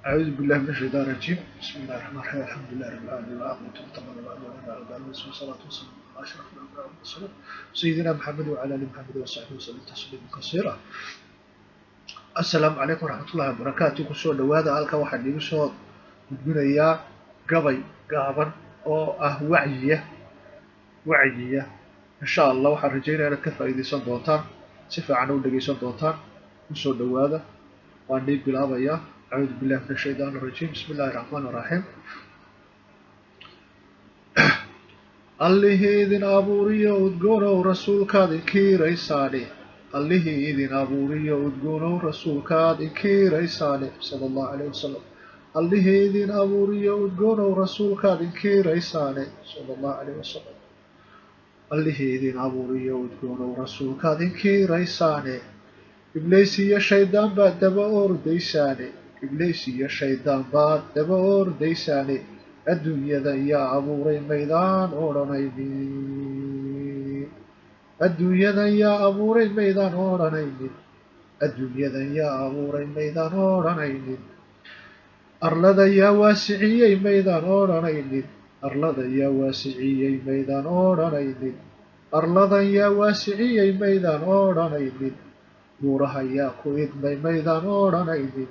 أعوذ بالله من الشيطان الرجيم. بسم الله الرحمن الرحيم. الحمد لله رب العالمين والعاقبة للمتقين ولا عدوان إلا على الظالمين والصلاة والسلام على أشرف الأنبياء والمرسلين سيدنا محمد وعلى آل محمد وصحبه وسلم تسليما كثيرا. السلام عليكم ورحمة الله وبركاته. kusoo dhawaada halka waxaan iigu soo gudbinayaa gabay gaaban oo ah wacyiya insha Allah waxaan rajaynayaa inaad ka faa'iideysan doontaan si fiican u dhageysan doontaan. kusoo dhawaada waan idin bilaabayaa. أعوذ بالله من الشيطان الرجيم. بسم الله الرحمن الرحيم. allihii idin abuuriyo udgoonow rasuulkaad inkiiraysaane allihii idin abuuriyo udgoonow rasuulkaad inkiiraysaane sala allahu calayhi wasalam allihii idin abuuriyo udgoonow rasuulkaad inkiiraysaane sala allahu calayhi wasalam allihii idin abuuriyo udgoonow rasuulkaad inkiiraysaane ibliis iyo shaydaan baad daba ordaysaane ibliis iyo shaydaan baad daba ordaysaane adduunyada yaa abuuray maydaan odhanaynin adduunyadan yaa abuuray maydaan odhanaynin adduunyadan yaa abuuray maydaan odhanaynin arlada yaa waasiciyey maydaan odhanaynin arlada yaa waasiciyey maydaan odhanaynin arladan yaa waasiciyey maydaan odhanaynin buuraha yaa ku idmay maydaan odhanaynin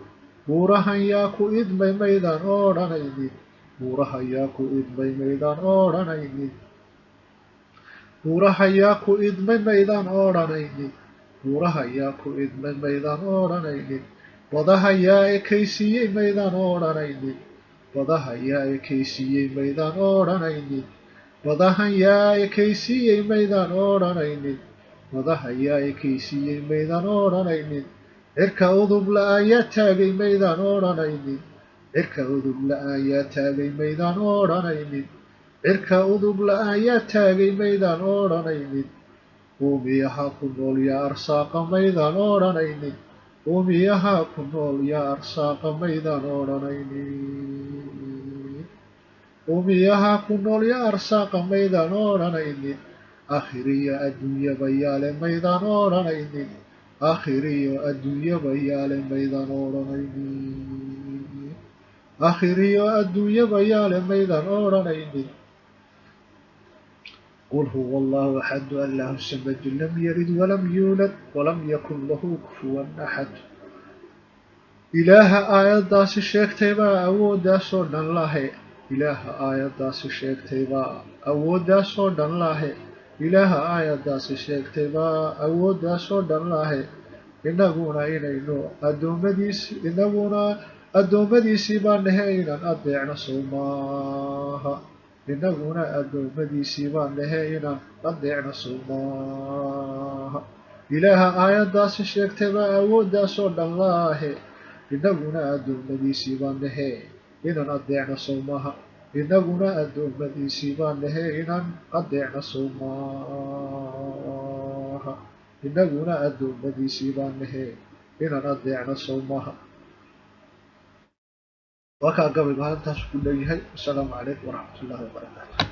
buurahan yaa ku idmay maydaan odhanaynin buuraha yaa ku idmay maydaan odhanaynin buuraha yaa ku idmay maydaan odhanaynin buuraha yaa ku idmay maydaan odhanaynin badaha yaa ekaysiiyey maydaan odhanaynin badaha yaa ekaysiiyey maydaan odhanaynin badahan yaa ekaysiiyey maydaan odhanaynin badaha yaa ekaysiiyey maydaan odhanaynin cirka udub la-aan yaa taagay maydaan odhanaynin cirka udub la-aan yaa taagay maydaan odhanaynin cirka udub la-aan yaa taagay maydaan odhanaynin uumiyaha ku nool yaa arsaaqa maydaan odhanaynin uumiyaha ku nool yaa arsaaqa maydaan odhanaynin uumiyaha ku nool yaa arsaaqa maydaan odhanaynin aakhiriyo adduunyaba yaale maydaan odhanaynin aakhiriyo adduunyaba yaale maydaan odhanaynin aakhiriyo adduunyaba yaale maydaan odhanaynin qul huwa allahu axadu allahu samadu lam yalid walam yuulad walam yakun lahu kufuwan axad ilaaha aayaddaasi sheegtay baa awooddaasoo dhan lahe ilaaha aayaddaasi sheegtay baa awooddaasoo dhan lahe ilaaha aayaddaasi sheegtay baa awooddaasoo dhan lahe inaguna addoommadiisii baa nahe inaan adeecno sow maaha inaguna addoommadiisii baa nahe inaan adeecno sow maaha ilaaha aayaddaasi sheegtay baa awooddaasoo dhan lahe inaguna addoommadiisii baa nahe inaan adeecno sow maaha inaguna addoommadiisii baa nahe inaan adeecno sow maaha inaguna addoommadiisii baa nahe inaan adeecno sow maaha. waa kaa gabaygu halkaas ku dhow yahay. asalaamu calaykum waraxmat ullahi wabarakaatu.